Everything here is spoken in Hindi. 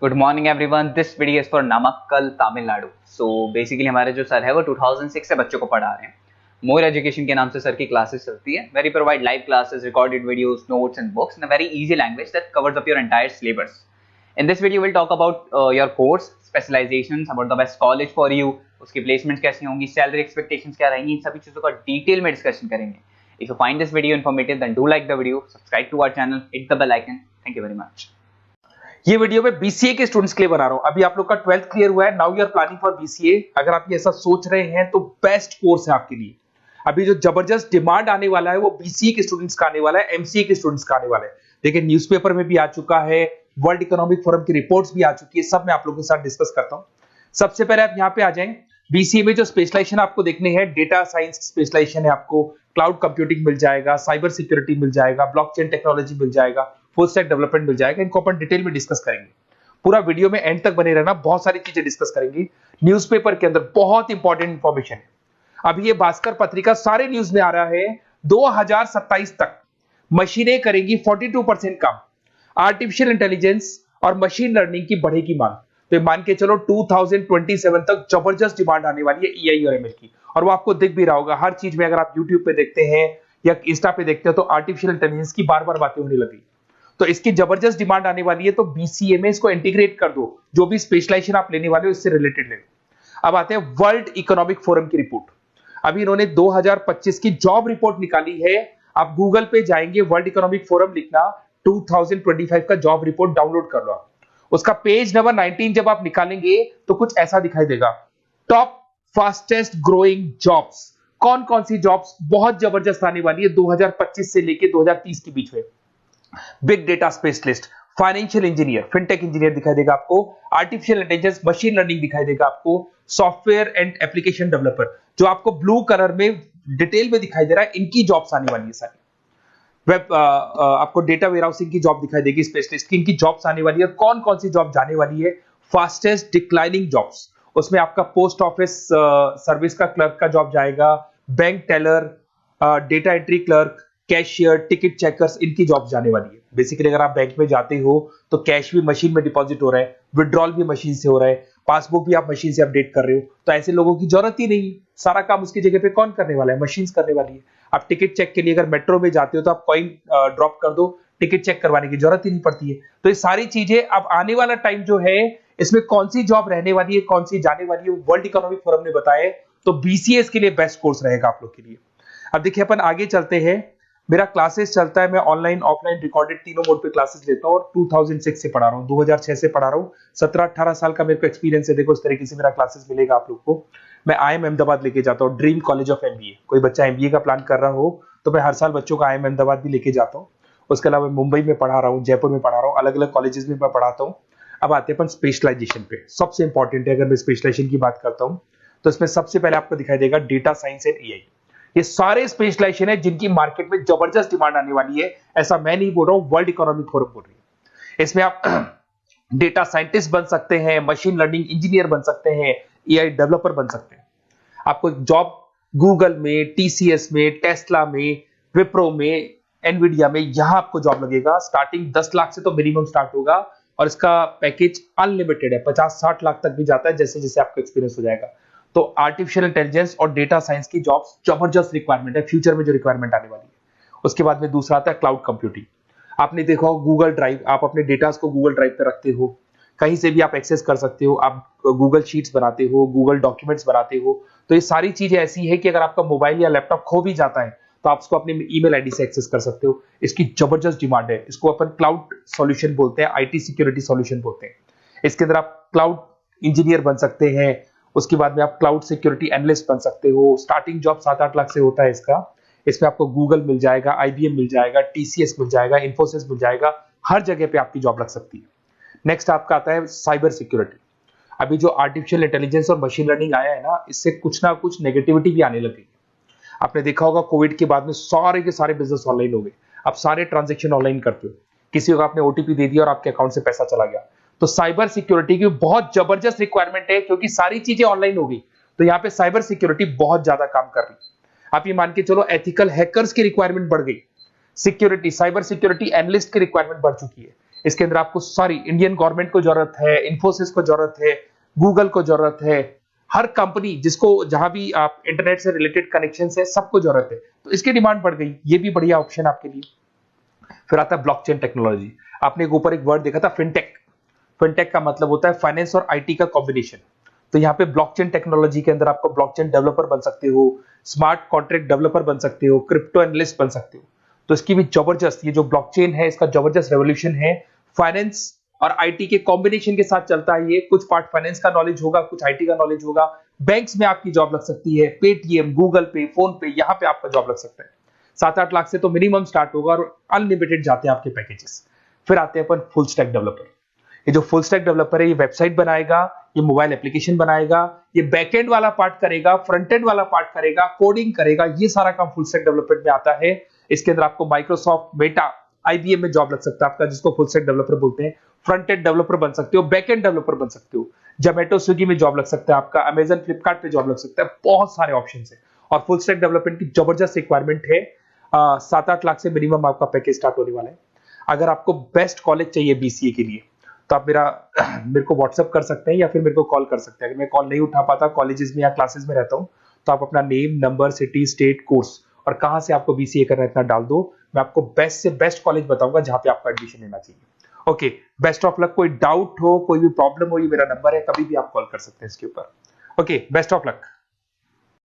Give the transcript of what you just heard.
Good morning everyone. This video is for Namakkal Tamil Nadu. So basically हमारे जो सर है वो 2006 से बच्चों को पढ़ा रहे हैं। मोर एजुकेशन के नाम से सर की क्लासेस चलती है। Very provide live classes, recorded videos, notes and books in a very easy language that covers up your entire syllabus. In this video, we'll talk about your course, specializations, about the best college for you, उसकी placements कैसी होंगी, salary expectations क्या रहेंगी, इन सभी चीज़ों का डिटेल में डिस्कशन करेंगे। If you find this video informative, then do like the video, subscribe to our channel, hit the bell icon. Thank you very much. ये वीडियो मैं बीसीए के स्टूडेंट्स के लिए बना रहा हूं। अभी आप लोग का 12th क्लियर हुआ है, now you are planning for BCA. अगर आप ये ऐसा सोच रहे हैं तो बेस्ट कोर्स है आपके लिए। अभी जो जबरदस्त डिमांड आने वाला है वो बीसीए के स्टूडेंट्स का आने वाला है, एमसीए के स्टूडेंट्स का आने वाला है। देखिए न्यूज़पेपर में भी आ चुका है, वर्ल्ड इकोनॉमिक फोरम की रिपोर्ट्स भी आ चुकी है, सब मैं आप लोगों के साथ डिस्कस करता हूं। सबसे पहले आप यहाँ पे आ जाएं। बीसीए में जो स्पेशलाइजेशन आपको देखने हैं, डेटा साइंस स्पेशलाइजेशन है, आपको क्लाउड कंप्यूटिंग मिल जाएगा, साइबर सिक्योरिटी मिल जाएगा, ब्लॉकचेन टेक्नोलॉजी मिल जाएगा, फुल स्टैक डेवलपमेंट मिल जाएगा। इनको अपन डिटेल में डिस्कस करेंगे। पूरा वीडियो में एंड तक बने रहना, बहुत सारी चीजें डिस्कस करेंगे। न्यूज़पेपर के अंदर बहुत इंपॉर्टेंट इंफॉर्मेशन है। अभी ये भास्कर पत्रिका सारे न्यूज में आ रहा है, 2027 तक मशीनें करेंगी 42% काम। आर्टिफिशियल इंटेलिजेंस और मशीन लर्निंग की बढ़ेगी मांग। तो मान के चलो 2027 तक जबरदस्त डिमांड आने वाली है एआई और एमएल की। और वो आपको दिख भी रहा होगा हर चीज में। अगर आप यूट्यूब पे देखते हैं या इंस्टा पे देखते हैं तो आर्टिफिशियल इंटेलिजेंस की बार बार बातें होने लगी। तो इसकी जबरदस्त डिमांड आने वाली है, तो बीसीए में इसको इंटीग्रेट कर दो। जो भी स्पेशलाइजेशन आप लेने वाले हो इससे रिलेटेड ले लो। अब आते हैं वर्ल्ड इकोनॉमिक फोरम की रिपोर्ट। अभी इन्होंने 2025 की जॉब रिपोर्ट निकाली है। आप गूगल पे जाएंगे, वर्ल्ड इकोनॉमिक फोरम लिखना, 2025 का जॉब रिपोर्ट डाउनलोड कर लो। उसका पेज नंबर 19 जब आप निकालेंगे तो कुछ ऐसा दिखाई देगा, टॉप फास्टेस्ट ग्रोइंग जॉब्स। कौन कौन सी जॉब्स बहुत जबरदस्त आने वाली है 2025 से लेके 2030 के बीच में। Big data specialist, financial engineer, fintech engineer दिखाई देगा आपको, आर्टिफिशियल इंटेलिजेंस, मशीन लर्निंग दिखाई देगा आपको, सॉफ्टवेयर एंड एप्लीकेशन डेवलपर, जो आपको ब्लू कलर में डिटेल में दिखाई दे रहा है, इनकी जॉब्स आने वाली है सारी। वेब आपको डेटा वेयरहाउसिंग की जॉब दिखाई देगी, स्पेशलिस्ट की, इनकी जॉब्स आने वाली है। कौन कौन सी जॉब जाने वाली है? फास्टेस्ट डिक्लाइनिंग जॉब्स, उसमें आपका पोस्ट ऑफिस सर्विस का क्लर्क का जॉब जाएगा, bank teller, data entry clerk, cashier, ticket checkers, इनकी जॉब जाने वाली है। बेसिकली अगर आप बैंक में जाते हो तो कैश भी मशीन में डिपॉजिट हो रहा है, विड्रॉल भी मशीन से हो रहा है, पासबुक भी आप मशीन से अपडेट कर रहे हो, तो ऐसे लोगों की जरूरत ही नहीं। सारा काम उसकी जगह पे कौन करने वाला है? मशीन करने वाली है। आप टिकट चेक के लिए अगर मेट्रो में जाते हो तो आप कॉइन ड्रॉप कर दो, टिकट चेक करवाने की जरूरत ही नहीं पड़ती है। तो ये सारी चीजें अब आने वाला टाइम जो है, इसमें कौन सी जॉब रहने वाली है, कौन सी जाने वाली है, वर्ल्ड इकोनॉमिक फोरम ने बताया। तो बीसीए के लिए बेस्ट कोर्स रहेगा आप लोग के लिए। अब देखिए अपन आगे चलते हैं। मेरा क्लासेस चलता है, मैं ऑनलाइन ऑफलाइन रिकॉर्डेड तीनों मोड पे क्लासेस लेता हूँ और 2006 से पढ़ा रहा हूँ, 2006 से पढ़ा रहा हूँ। 17-18 साल का मेरे को एक्सपीरियंस है। देखो इस तरीके से मेरा क्लासेस मिलेगा आप लोग को। मैं IIM अहमदाबाद लेके जाता हूँ, ड्रीम कॉलेज ऑफ एमबीए। कोई बच्चा एमबीए का प्लान कर रहा हो तो मैं हर साल बच्चों का IIM अहमदाबाद भी लेके जाता हूँ। उसके अलावा मुंबई में पढ़ा रहा हूँ, जयपुर में पढ़ा रहा हूँ, अलग अलग कॉलेजेस में मैं पढ़ाता हूँ। अब आते हैं अपन स्पेशलाइजेशन पे। सबसे इंपॉर्टेंट है, अगर मैं स्पेशलाइजेशन की बात करता हूँ तो इसमें सबसे पहले आपको दिखाई देगा डेटा साइंस एंड एआई। ये सारे स्पेशलाइजेशन है जिनकी मार्केट में जबरदस्त डिमांड आने वाली है। ऐसा मैं नहीं बोल रहा हूं, वर्ल्ड इकोनॉमिक फोरम बोल रही है। इसमें आप डेटा साइंटिस्ट बन सकते हैं, मशीन लर्निंग इंजीनियर बन सकते हैं, एआई डेवलपर बन सकते हैं। आपको जॉब गूगल में, टीसीएस में, टेस्ला में, विप्रो में, एनवीडिया में, यहां आपको जॉब लगेगा। स्टार्टिंग 10 लाख से तो मिनिमम स्टार्ट होगा और इसका पैकेज अनलिमिटेड है, 50-60 लाख तक भी जाता है जैसे जैसे आपका एक्सपीरियंस हो जाएगा। तो आर्टिफिशियल इंटेलिजेंस और डेटा साइंस की जॉब्स जबरदस्त रिक्वायरमेंट है, फ्यूचर में जो रिक्वायरमेंट आने वाली है। उसके बाद में दूसरा आता है क्लाउड कंप्यूटिंग। आपने देखा हो गूगल ड्राइव, आप अपने डेटास को गूगल ड्राइव पे रखते हो, कहीं से भी आप एक्सेस कर सकते हो। आप गूगल शीट्स बनाते हो, गूगल डॉक्यूमेंट्स बनाते हो। तो ये सारी चीजें ऐसी है कि अगर आपका मोबाइल या लैपटॉप खो भी जाता है तो आप उसको अपने ईमेल आईडी से एक्सेस कर सकते हो। इसकी जबरदस्त डिमांड है। इसको अपन क्लाउड सॉल्यूशन बोलते हैं, आईटी सिक्योरिटी सॉल्यूशन बोलते हैं। इसके अंदर आप क्लाउड इंजीनियर बन सकते हैं। उसके बाद में आप क्लाउड सिक्योरिटी एनालिस्ट बन सकते हो। स्टार्टिंग जॉब 7-8 लाख से होता है इसका। इसमें आपको गूगल मिल जाएगा, आईबीएम मिल जाएगा, टीसीएस मिल जाएगा, इन्फोसिस मिल जाएगा, हर जगह पे आपकी जॉब लग सकती है। नेक्स्ट आपका आता है साइबर सिक्योरिटी। अभी जो आर्टिफिशियल इंटेलिजेंस और मशीन लर्निंग आया है ना, इससे कुछ ना कुछ नेगेटिविटी भी आने लगी। आपने देखा होगा कोविड के बाद में सारे के सारे बिजनेस ऑनलाइन हो गए। आप सारे ट्रांजेक्शन ऑनलाइन करते हो, किसी को आपने ओटीपी दे दिया और आपके अकाउंट से पैसा चला गया। तो साइबर सिक्योरिटी की बहुत जबरदस्त रिक्वायरमेंट है, क्योंकि सारी चीजें ऑनलाइन हो गई। तो यहाँ पे साइबर सिक्योरिटी बहुत ज्यादा काम कर रही है। आप ये मान के चलो एथिकल हैकर्स की रिक्वायरमेंट बढ़ गई। सिक्योरिटी, साइबर सिक्योरिटी एनालिस्ट की रिक्वायरमेंट बढ़ चुकी है। इसके अंदर आपको सारी इंडियन गवर्नमेंट को जरूरत है, इन्फोसिस को जरूरत है, गूगल को जरूरत है, हर कंपनी जिसको जहां भी आप इंटरनेट से रिलेटेड कनेक्शन है सबको जरूरत है, तो इसकी डिमांड बढ़ गई। ये भी बढ़िया ऑप्शन आपके लिए। फिर आता है ब्लॉकचेन टेक्नोलॉजी। आपने ऊपर एक वर्ड देखा था फिनटेक। फिनटेक का मतलब होता है फाइनेंस और आईटी का कॉम्बिनेशन। तो यहाँ पे ब्लॉकचेन टेक्नोलॉजी के अंदर आपको ब्लॉकचेन डेवलपर बन सकते हो, स्मार्ट कॉन्ट्रैक्ट डेवलपर बन सकते हो, क्रिप्टो एनालिस्ट बन सकते हो। तो इसकी भी जबरदस्त, ये जो ब्लॉकचेन है इसका जबरदस्त रेवोल्यूशन है। फाइनेंस और आईटी के कॉम्बिनेशन के साथ चलता है ये। कुछ पार्ट फाइनेंस का नॉलेज होगा, कुछ आईटी का नॉलेज होगा। बैंक्स में आपकी जॉब लग सकती है, पेटीएम, गूगल पे, फोन पे, यहाँ पे आपका जॉब लग सकता है। 7-8 लाख से तो मिनिमम स्टार्ट होगा और अनलिमिटेड जाते हैं आपके पैकेजेस। फिर आते हैं अपन फुल स्टैक डेवलपर। ये जो फुल स्टैक डेवलपर है ये वेबसाइट बनाएगा, ये मोबाइल एप्लीकेशन बनाएगा, ये बैकएंड वाला पार्ट करेगा, फ्रंट एंड वाला पार्ट करेगा, कोडिंग करेगा, ये सारा काम फुल स्टैक डेवलपमेंट में आता है। इसके अंदर आपको माइक्रोसॉफ्ट, मेटा, आईबीएम में जॉब लग सकता है आपका, जिसको फुल स्टैक डेवलपर बोलते हैं। फ्रंट एंड डेवलपर बन सकते हो, बैक एंड डेवलपर बन सकते हो, जोमेटो, स्विगी में जॉब लग सकता है आपका, अमेजन, फ्लिपकार्ट पे जॉब लग सकता है। बहुत सारे ऑप्शन है और फुल स्टैक डेवलपमेंट की जबरदस्त रिक्वायरमेंट है। 7-8 लाख से मिनिमम आपका पैकेज स्टार्ट होने वाला है। अगर आपको बेस्ट कॉलेज चाहिए बीसीए के लिए तो आप मेरे को व्हाट्सएप कर सकते हैं या फिर मेरे को कॉल कर सकते हैं। अगर मैं कॉल नहीं उठा पाता, कॉलेजेस में या क्लासेस में रहता हूं, तो आप अपना name, number, city, state, course और कहां से आपको बीसीए करना है इतना डाल दो। मैं आपको बेस्ट से बेस्ट कॉलेज बताऊंगा जहां पे आपका एडमिशन लेना चाहिए। Okay, best of luck. कोई डाउट हो, कोई भी प्रॉब्लम हो, ये मेरा नंबर है, कभी भी आप कॉल कर सकते हैं इसके ऊपर। Okay, best of luck.